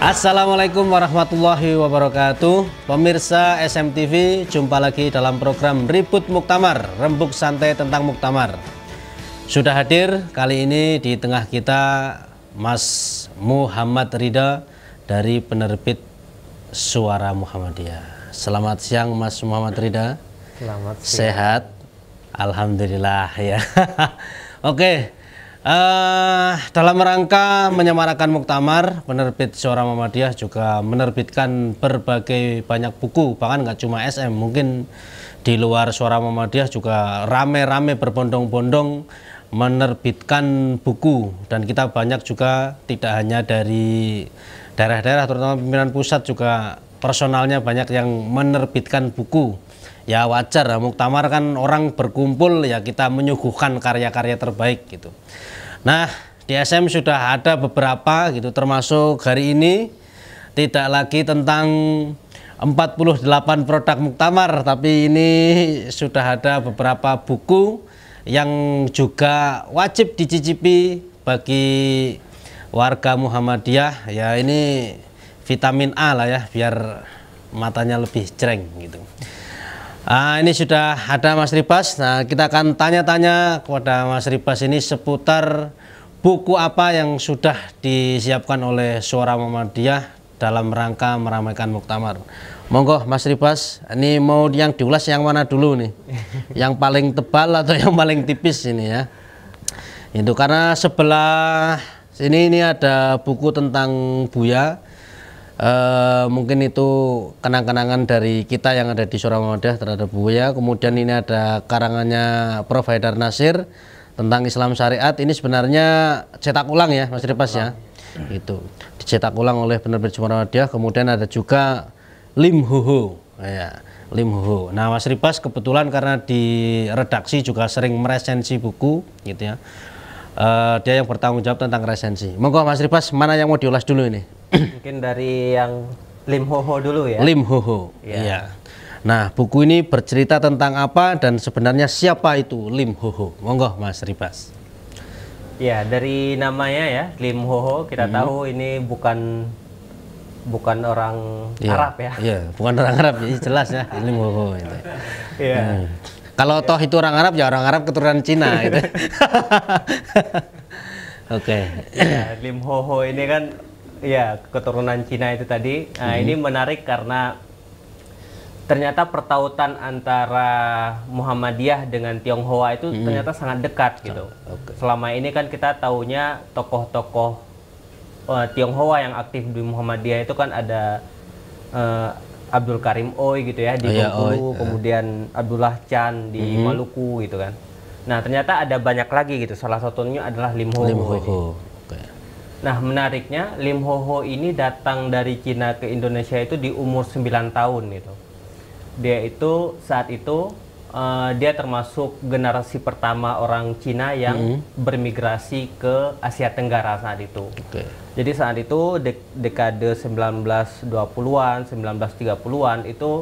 Assalamualaikum warahmatullahi wabarakatuh. Pemirsa SMTV, jumpa lagi dalam program Ribut Muktamar, rembuk santai tentang Muktamar. Sudah hadir kali ini di tengah kita Mas Muhammad Ridha dari penerbit Suara Muhammadiyah. Selamat siang Mas Muhammad Ridha. Selamat siang. Sehat? Alhamdulillah ya. Oke. Dalam rangka menyemarakan Muktamar, penerbit Suara Muhammadiyah juga menerbitkan berbagai banyak buku, bahkan nggak cuma SM, mungkin di luar Suara Muhammadiyah juga rame-rame berbondong-bondong menerbitkan buku, dan kita banyak juga tidak hanya dari daerah-daerah, terutama pimpinan pusat juga personalnya banyak yang menerbitkan buku. Ya wajar, Muktamar kan orang berkumpul, ya kita menyuguhkan karya-karya terbaik gitu. Nah, di SM sudah ada beberapa gitu, termasuk hari ini tidak lagi tentang 48 produk Muktamar, tapi ini sudah ada beberapa buku yang juga wajib dicicipi bagi warga Muhammadiyah. Ya ini vitamin A lah ya, biar matanya lebih cereng gitu. Ini sudah ada Mas Ribas. Nah, kita akan tanya-tanya kepada Mas Ribas ini seputar buku apa yang sudah disiapkan oleh Suara Muhammadiyah dalam rangka meramaikan Muktamar. Monggo Mas Ribas, ini mau yang diulas yang mana dulu nih? Yang paling tebal atau yang paling tipis ini ya? Itu karena sebelah sini ini ada buku tentang Buya. Mungkin itu kenang-kenangan dari kita yang ada di Suara Muhammadiyah terhadap Buya. Kemudian ini ada karangannya Prof. Haidar Nasir tentang Islam Syariat. Ini sebenarnya cetak ulang ya Mas Ribas ya. Itu dicetak ulang oleh penerbit Suara Muhammadiyah. Kemudian ada juga Lim Ho Ho ya, Lim Ho Ho. Nah Mas Ribas kebetulan karena di redaksi juga sering meresensi buku gitu ya. Dia yang bertanggung jawab tentang resensi. Monggo Mas Ribas, mana yang mau diulas dulu ini? Mungkin dari yang Lim Ho Ho dulu ya. Lim Ho Ho. Iya. Nah, buku ini bercerita tentang apa dan sebenarnya siapa itu Lim Ho Ho? Monggo Mas Ribas. Ya, dari namanya ya, Lim Ho Ho, kita tahu ini bukan orang Arab ya. Iya, bukan orang Arab, jadi jelas ya, Lim Ho Ho itu. Iya. Kalau toh itu orang Arab, ya orang Arab keturunan Cina gitu. Oke. Ya, Lim Ho Ho ini kan ya keturunan Cina itu tadi. Nah, ini menarik karena ternyata pertautan antara Muhammadiyah dengan Tionghoa itu ternyata sangat dekat gitu. Selama ini kan kita taunya tokoh-tokoh Tionghoa yang aktif di Muhammadiyah itu kan ada Abdul Karim Ooi gitu ya di Bengkulu, kemudian Abdullah Chan di Maluku gitu kan. Nah, ternyata ada banyak lagi gitu. Salah satunya adalah Lim Ho Ho. Nah, menariknya Lim Ho Ho ini datang dari Cina ke Indonesia itu di umur 9 tahun gitu. Dia itu saat itu dia termasuk generasi pertama orang Cina yang bermigrasi ke Asia Tenggara saat itu. Jadi saat itu dekade 1920-an, 1930-an itu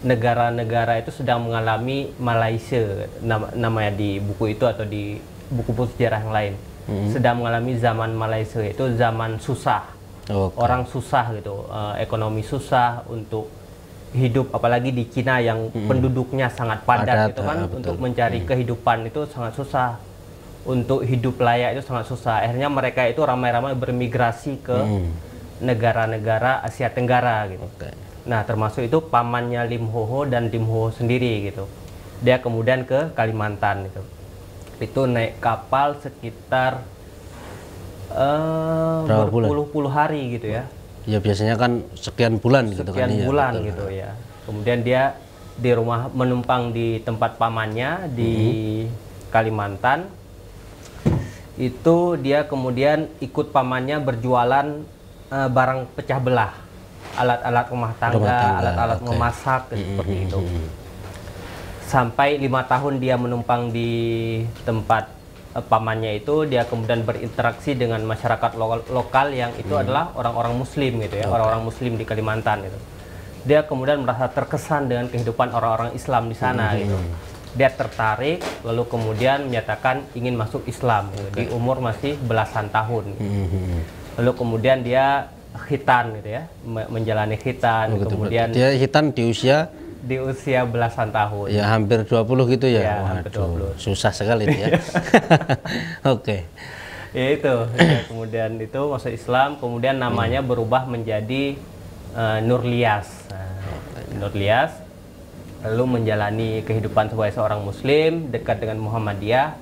negara-negara itu sedang mengalami Malaysia, namanya di buku itu atau di buku-buku sejarah yang lain. Sedang mengalami zaman Malaysia, itu zaman susah. Orang susah gitu, ekonomi susah untuk hidup, apalagi di Cina yang penduduknya sangat padat gitu kan. Untuk mencari kehidupan itu sangat susah, untuk hidup layak itu sangat susah. Akhirnya mereka itu ramai-ramai bermigrasi ke negara-negara Asia Tenggara gitu. Nah, termasuk itu pamannya Lim Ho Ho dan Lim Ho Ho sendiri gitu. Dia kemudian ke Kalimantan gitu. Itu naik kapal sekitar berpuluh-puluh hari gitu ya. Ya biasanya kan sekian bulan gitu kan. Sekian bulan gitu ya. Kemudian dia di rumah menumpang di tempat pamannya di Kalimantan. Itu dia kemudian ikut pamannya berjualan barang pecah belah, alat-alat rumah tangga, alat-alat memasak seperti itu. Sampai 5 tahun dia menumpang di tempat pamannya itu, dia kemudian berinteraksi dengan masyarakat lokal yang itu adalah orang-orang Muslim gitu ya, orang-orang Muslim di Kalimantan gitu. Dia kemudian merasa terkesan dengan kehidupan orang-orang Islam di sana gitu. Dia tertarik, lalu kemudian menyatakan ingin masuk Islam gitu, di umur masih belasan tahun. Gitu. Lalu kemudian dia khitan gitu ya, menjalani khitan. Kemudian dia khitan di usia belasan tahun. Ya hampir 20 gitu ya. Ya hampir 20. Susah sekali itu ya. Oke. Ya itu. Ya, kemudian itu masuk Islam, kemudian namanya berubah menjadi Nurlias. Nurlias lalu menjalani kehidupan sebagai seorang muslim dekat dengan Muhammadiyah.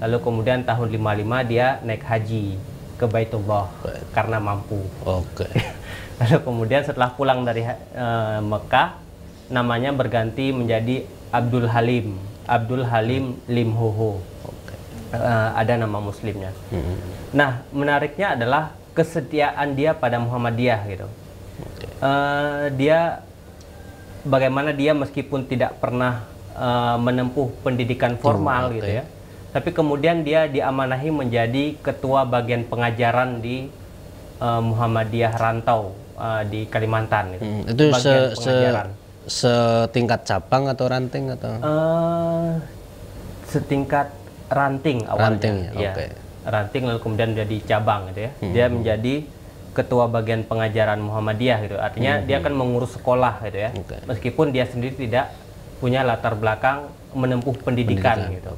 Lalu kemudian tahun 55 dia naik haji ke Baitullah karena mampu. Oke. Lalu kemudian setelah pulang dari Mekah, namanya berganti menjadi Abdul Halim. Abdul Halim Limhoho. Ada nama muslimnya. Nah, menariknya adalah kesetiaan dia pada Muhammadiyah gitu. Dia bagaimana dia meskipun tidak pernah menempuh pendidikan formal gitu ya, tapi kemudian dia diamanahi menjadi ketua bagian pengajaran di Muhammadiyah Rantau di Kalimantan gitu. Itu setingkat cabang atau ranting atau setingkat ranting awalnya. Ranting, ya. Ranting lalu kemudian menjadi cabang gitu ya. Dia menjadi ketua bagian pengajaran Muhammadiyah gitu. Artinya dia akan mengurus sekolah gitu ya. Meskipun dia sendiri tidak punya latar belakang menempuh pendidikan gitu.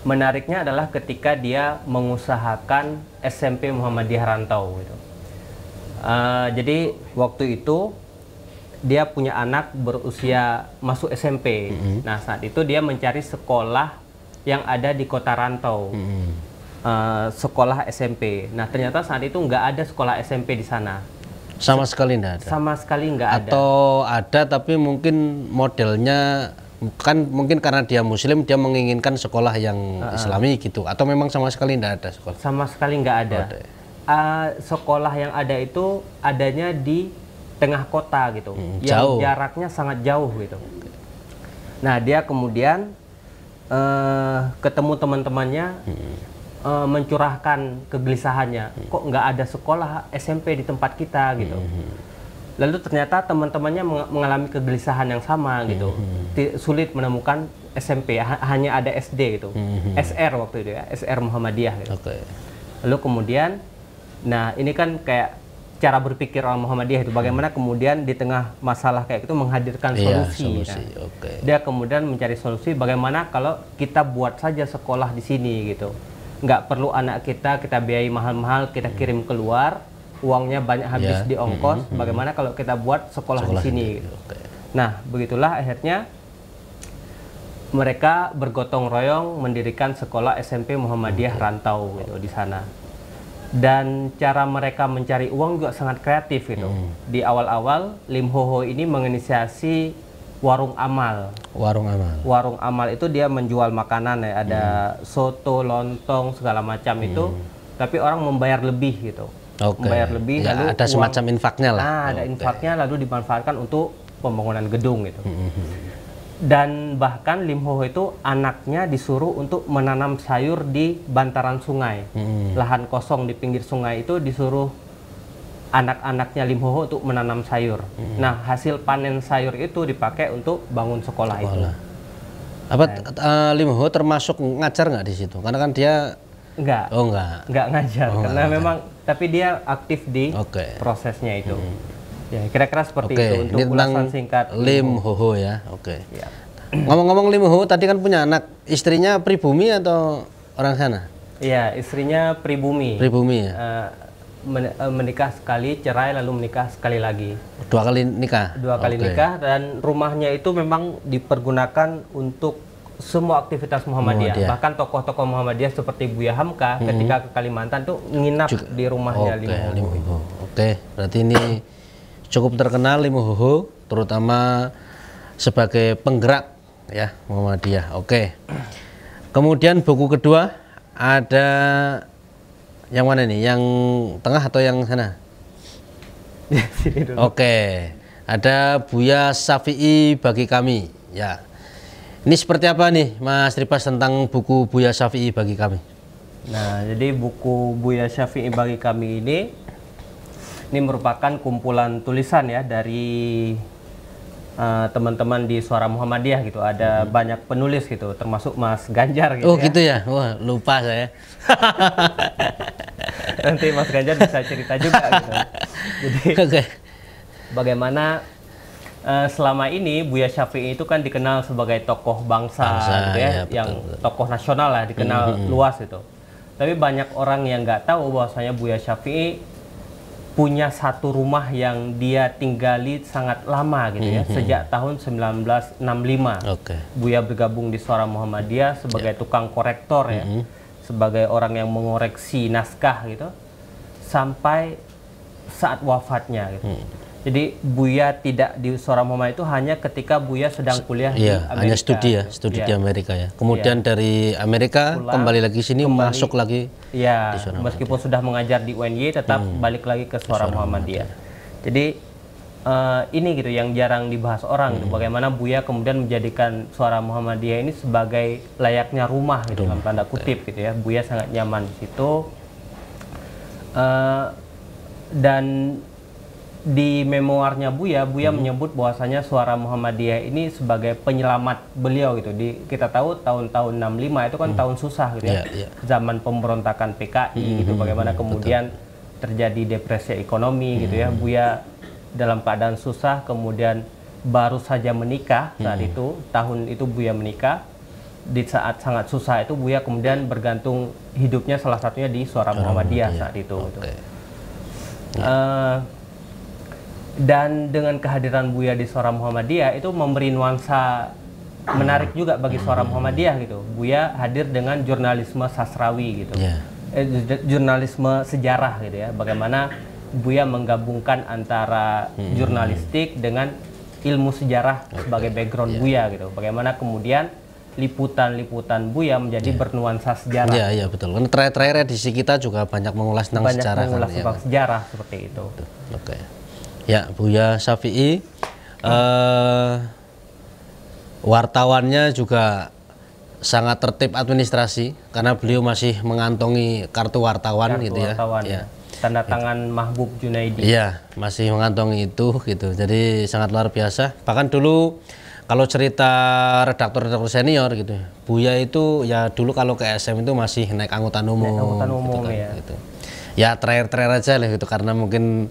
Menariknya adalah ketika dia mengusahakan SMP Muhammadiyah Rantau gitu. Jadi waktu itu dia punya anak berusia masuk SMP. Nah, saat itu dia mencari sekolah yang ada di kota Rantau. Sekolah SMP. Nah, ternyata saat itu nggak ada sekolah SMP di sana. Sama sekali nggak ada. Sama sekali nggak ada. Atau ada tapi mungkin modelnya kan mungkin karena dia Muslim dia menginginkan sekolah yang Islami gitu. Atau memang sama sekali nggak ada sekolah. Sama sekali nggak ada. Sekolah yang ada itu adanya di tengah kota gitu, yang jauh. Jaraknya sangat jauh gitu. Nah, dia kemudian ketemu teman-temannya. Mencurahkan kegelisahannya, kok nggak ada sekolah SMP di tempat kita gitu. Lalu ternyata teman-temannya mengalami kegelisahan yang sama gitu, sulit menemukan SMP, hanya ada SD gitu, SR waktu itu ya, SR Muhammadiyah gitu. Lalu kemudian, nah ini kan kayak cara berpikir orang Muhammadiyah itu, bagaimana kemudian di tengah masalah kayak itu menghadirkan solusi. Dia kemudian mencari solusi bagaimana kalau kita buat saja sekolah di sini gitu. Nggak perlu anak kita biayai mahal-mahal, kita kirim keluar, uangnya banyak habis di ongkos. Bagaimana kalau kita buat sekolah di sini? Gitu. Nah, begitulah akhirnya mereka bergotong royong mendirikan sekolah SMP Muhammadiyah Rantau gitu di sana. Dan cara mereka mencari uang juga sangat kreatif gitu. Di awal-awal Limhoho ini menginisiasi warung amal. Warung amal itu dia menjual makanan ya, ada soto, lontong, segala macam itu, tapi orang membayar lebih gitu. Membayar lebih, ya, lalu ada semacam infaknya lah. Ada infaknya, lalu dimanfaatkan untuk pembangunan gedung gitu. Dan bahkan Limhoho itu anaknya disuruh untuk menanam sayur di bantaran sungai. Lahan kosong di pinggir sungai itu disuruh anak-anaknya Limhoho untuk menanam sayur. Nah, hasil panen sayur itu dipakai untuk bangun sekolah itu. Apa Limhoho termasuk ngajar nggak di situ? Karena kan dia enggak ngajar, karena memang tapi dia aktif di prosesnya itu. Ya, kira-kira seperti itu untuk ulasan singkat Limhoho ya. Ngomong-ngomong Limhoho tadi kan punya anak, istrinya pribumi atau orang sana? Iya, istrinya pribumi. Pribumi ya. Menikah sekali, cerai, lalu menikah sekali lagi. 2 kali nikah? 2 kali nikah, dan rumahnya itu memang dipergunakan untuk semua aktivitas Muhammadiyah. Bahkan tokoh-tokoh Muhammadiyah seperti Buya Hamka ketika ke Kalimantan tuh nginap di rumahnya Limhoho. Berarti ini cukup terkenal Limhoho, terutama sebagai penggerak ya Muhammadiyah. Kemudian buku kedua ada yang mana nih? Yang tengah atau yang sana? Sini dulu. Ada Buya Syafi'i bagi kami. Ya, ini seperti apa nih, Mas Ripas, tentang buku Buya Syafi'i bagi kami? Nah, jadi buku Buya Syafi'i bagi kami ini merupakan kumpulan tulisan ya dari teman-teman di Suara Muhammadiyah gitu. Ada banyak penulis gitu, termasuk Mas Ganjar gitu. Gitu ya. Wah, lupa saya. nanti Mas Ganjar bisa cerita juga gitu. Jadi bagaimana selama ini Buya Syafi'i itu kan dikenal sebagai tokoh bangsa gitu ya, yang tokoh nasional lah, dikenal luas itu. Tapi banyak orang yang nggak tahu bahwasanya Buya Syafi'i punya satu rumah yang dia tinggali sangat lama gitu ya, sejak tahun 1965. Buya bergabung di Suara Muhammadiyah sebagai tukang korektor ya, sebagai orang yang mengoreksi naskah gitu, sampai saat wafatnya gitu. Jadi Buya tidak di Suara Muhammadiyah itu hanya ketika Buya sedang kuliah di Amerika. Hanya studi di Amerika ya. Kemudian dari Amerika pulang, kembali lagi sini, masuk lagi. Ya, meskipun sudah mengajar di UNY, tetap balik lagi ke Suara Muhammadiyah. Jadi ini gitu yang jarang dibahas orang gitu. Bagaimana Buya kemudian menjadikan Suara Muhammadiyah ini sebagai layaknya rumah gitu, dalam tanda kutip gitu ya. Buya sangat nyaman di situ. Dan di memoarnya Buya menyebut bahwasanya Suara Muhammadiyah ini sebagai penyelamat beliau gitu. Kita tahu tahun-tahun 65 itu kan tahun susah gitu ya. Zaman pemberontakan PKI gitu, bagaimana kemudian terjadi depresi ekonomi gitu ya. Buya dalam keadaan susah, kemudian baru saja menikah saat itu, tahun itu Buya menikah. Di saat sangat susah itu Buya kemudian bergantung hidupnya salah satunya di Suara Muhammadiyah saat itu gitu. Dan dengan kehadiran Buya di Suara Muhammadiyah itu memberi nuansa menarik juga bagi Suara Muhammadiyah gitu. Buya hadir dengan jurnalisme sastrawi gitu, jurnalisme sejarah gitu ya. Bagaimana Buya menggabungkan antara jurnalistik dengan ilmu sejarah sebagai background Buya gitu. Bagaimana kemudian liputan-liputan Buya menjadi bernuansa sejarah. Iya betul. Kan terakhir edisi kita juga banyak mengulas tentang sejarah. Tentang sejarah seperti itu. Ya, Buya Syafi'i, wartawannya juga sangat tertib administrasi karena beliau masih mengantongi kartu wartawan gitu ya. Tanda tangan Mahbub Junaidi. Iya, masih mengantongi itu gitu. Jadi sangat luar biasa. Bahkan dulu kalau cerita redaktor-redaktor senior gitu, Buya itu ya dulu kalau ke SM itu masih naik angkutan umum. Gitu. Ya terakhir-terakhir aja lah gitu, karena mungkin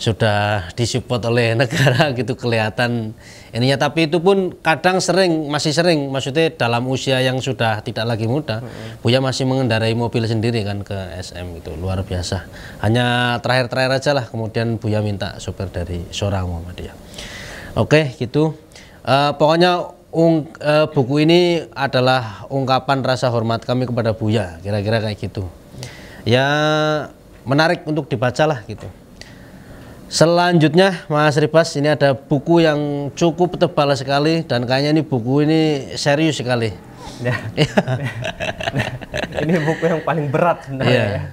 sudah disupport oleh negara gitu kelihatan ininya, tapi itu pun kadang masih sering maksudnya dalam usia yang sudah tidak lagi muda, Buya masih mengendarai mobil sendiri kan ke SM gitu, luar biasa. Hanya terakhir-terakhir aja lah kemudian Buya minta sopir dari Suara Muhammadiyah. Oke gitu, pokoknya buku ini adalah ungkapan rasa hormat kami kepada Buya, kira-kira kayak gitu ya, menarik untuk dibaca lah gitu. Selanjutnya Mas Ribas, ini ada buku yang cukup tebal sekali dan kayaknya ini buku ini serius sekali. Ini buku yang paling berat sebenarnya.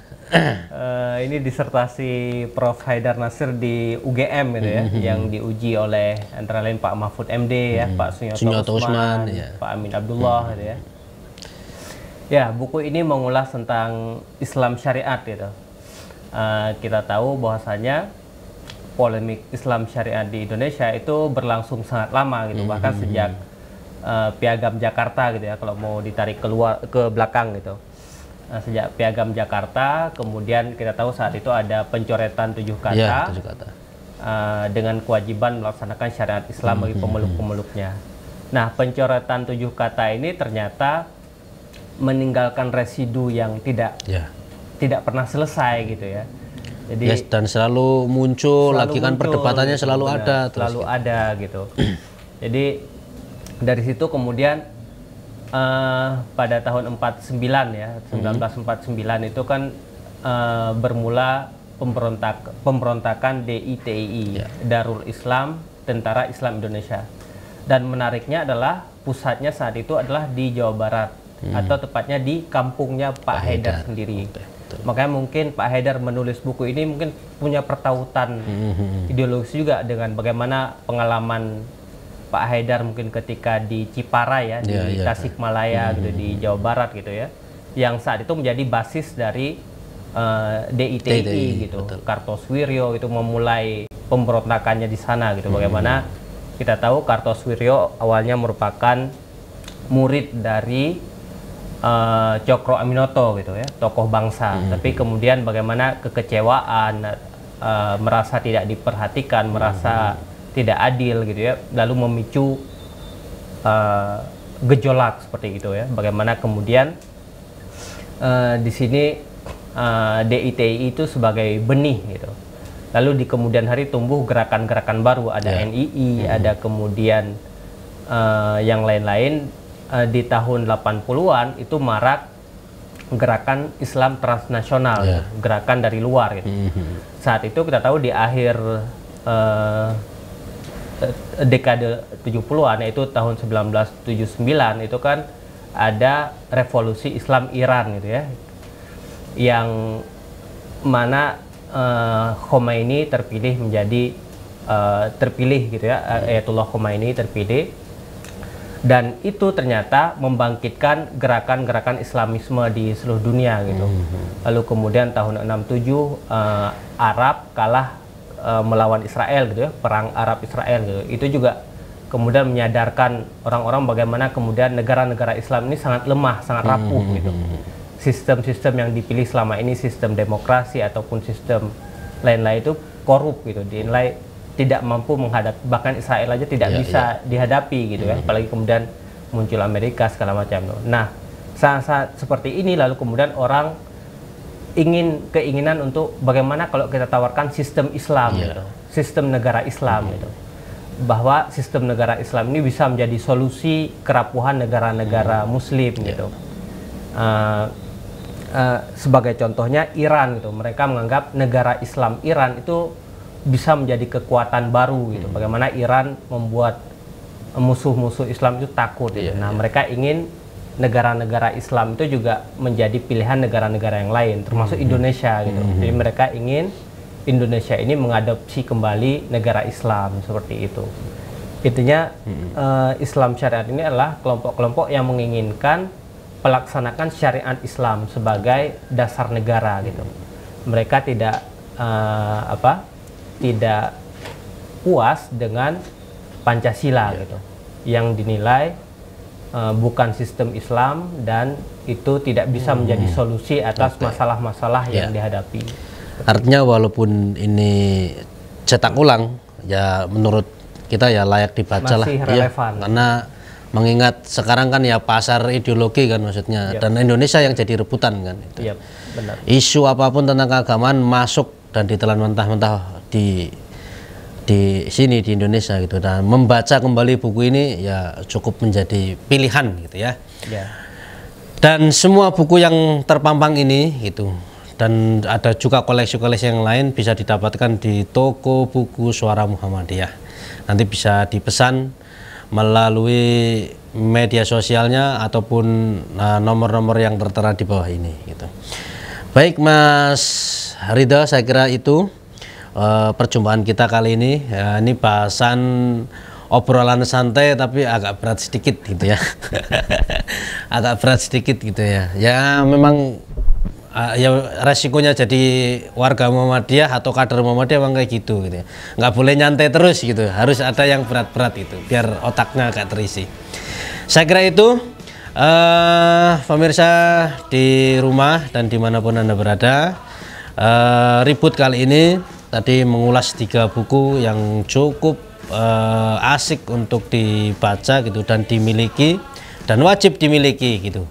Ini disertasi Prof. Haidar Nasir di UGM gitu ya, yang diuji oleh antara lain Pak Mahfud MD ya, Pak Sunyoto Usman, Pak Amin Abdullah gitu ya. Ya, buku ini mengulas tentang Islam syariat gitu. Kita tahu bahwasanya polemik Islam syariat di Indonesia itu berlangsung sangat lama gitu, bahkan sejak Piagam Jakarta gitu ya, kalau mau ditarik ke belakang gitu. Sejak Piagam Jakarta, kemudian kita tahu saat itu ada pencoretan 7 kata, dengan kewajiban melaksanakan syariat Islam bagi pemeluk-pemeluknya. Nah, pencoretan 7 kata ini ternyata meninggalkan residu yang tidak pernah selesai gitu ya. Jadi dan selalu muncul lagi kan, perdebatannya selalu ada gitu. Jadi dari situ kemudian pada tahun 49 ya, 1949 itu kan bermula pemberontakan DITII, Darul Islam, Tentara Islam Indonesia. Dan menariknya adalah pusatnya saat itu adalah di Jawa Barat, atau tepatnya di kampungnya Pak Haidar sendiri. Makanya mungkin Pak Haidar menulis buku ini mungkin punya pertautan ideologis juga dengan bagaimana pengalaman Pak Haidar mungkin ketika di Cipara ya, di Tasikmalaya gitu, di Jawa Barat gitu ya, yang saat itu menjadi basis dari DITI gitu. Kartosuwiryo itu memulai pemberontakannya di sana gitu. Bagaimana kita tahu Kartosuwiryo awalnya merupakan murid dari Cokro Aminoto gitu ya, tokoh bangsa. Tapi kemudian bagaimana kekecewaan, merasa tidak diperhatikan, merasa tidak adil gitu ya, lalu memicu gejolak seperti itu ya. Bagaimana kemudian di sini DITI itu sebagai benih gitu. Lalu di kemudian hari tumbuh gerakan-gerakan baru, ada NII, ada kemudian yang lain-lain. Di tahun 80-an itu marak gerakan Islam transnasional, gitu, gerakan dari luar gitu. Saat itu kita tahu di akhir dekade 70-an, yaitu tahun 1979 itu kan ada revolusi Islam Iran gitu ya, yang mana Khomeini terpilih menjadi gitu ya, Ayatullah Khomeini terpilih, dan itu ternyata membangkitkan gerakan-gerakan Islamisme di seluruh dunia gitu. Lalu kemudian tahun 67 Arab kalah melawan Israel gitu ya, perang Arab Israel gitu. Itu juga kemudian menyadarkan orang-orang bagaimana kemudian negara-negara Islam ini sangat lemah, sangat rapuh gitu. Sistem-sistem yang dipilih selama ini, sistem demokrasi ataupun sistem lain-lain itu korup gitu, dinilai tidak mampu menghadapi, bahkan Israel aja tidak bisa dihadapi gitu ya, apalagi kemudian muncul Amerika segala macam. Nah, saat seperti ini lalu kemudian orang keinginan untuk bagaimana kalau kita tawarkan sistem Islam gitu, sistem negara Islam gitu, bahwa sistem negara Islam ini bisa menjadi solusi kerapuhan negara-negara Muslim gitu. Sebagai contohnya Iran gitu, mereka menganggap negara Islam Iran itu bisa menjadi kekuatan baru gitu. Bagaimana Iran membuat musuh-musuh Islam itu takut gitu. Nah, mereka ingin negara-negara Islam itu juga menjadi pilihan negara-negara yang lain, termasuk Indonesia gitu. Jadi mereka ingin Indonesia ini mengadopsi kembali negara Islam seperti itu. Intinya Islam syariat ini adalah kelompok-kelompok yang menginginkan pelaksanakan syariat Islam sebagai dasar negara gitu. Mereka tidak tidak puas dengan Pancasila gitu, yang dinilai bukan sistem Islam dan itu tidak bisa menjadi solusi atas masalah-masalah yang dihadapi. Artinya walaupun ini cetak ulang, ya menurut kita ya layak dibaca masih lah, relevan. Karena mengingat sekarang kan ya pasar ideologi kan maksudnya, dan Indonesia yang jadi rebutan kan. Benar. Isu apapun tentang keagamaan masuk dan ditelan mentah-mentah di sini di Indonesia gitu. Dan membaca kembali buku ini ya cukup menjadi pilihan gitu ya. Dan semua buku yang terpampang ini gitu, dan ada juga koleksi-koleksi yang lain bisa didapatkan di toko buku Suara Muhammadiyah. Nanti bisa dipesan melalui media sosialnya ataupun nomor-nomor yang tertera di bawah ini gitu. Baik Mas Ridho, saya kira itu perjumpaan kita kali ini. Ini bahasan obrolan santai tapi agak berat sedikit gitu ya. Agak berat sedikit gitu ya. Ya memang ya resikonya jadi warga Muhammadiyah atau kader Muhammadiyah memang kayak gitu ya. Nggak boleh nyantai terus gitu, harus ada yang berat-berat itu biar otaknya agak terisi. Saya kira itu pemirsa di rumah dan dimanapun Anda berada, ribut kali ini tadi mengulas 3 buku yang cukup asik untuk dibaca gitu dan dimiliki dan wajib dimiliki gitu,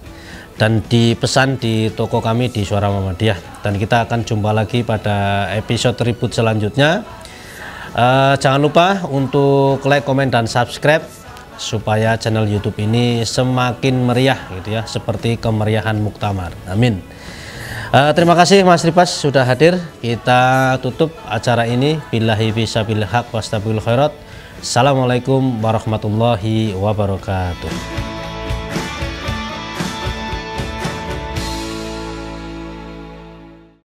dan dipesan di toko kami di Suara Muhammadiyah. Dan kita akan jumpa lagi pada episode ribut selanjutnya. Jangan lupa untuk like, komen, dan subscribe supaya channel YouTube ini semakin meriah gitu ya, seperti kemeriahan Muktamar. Amin. Terima kasih Mas Ripas sudah hadir. Kita tutup acara ini. Billahi fisabilil haq wastabil khairat. Assalamualaikum warahmatullahi wabarakatuh.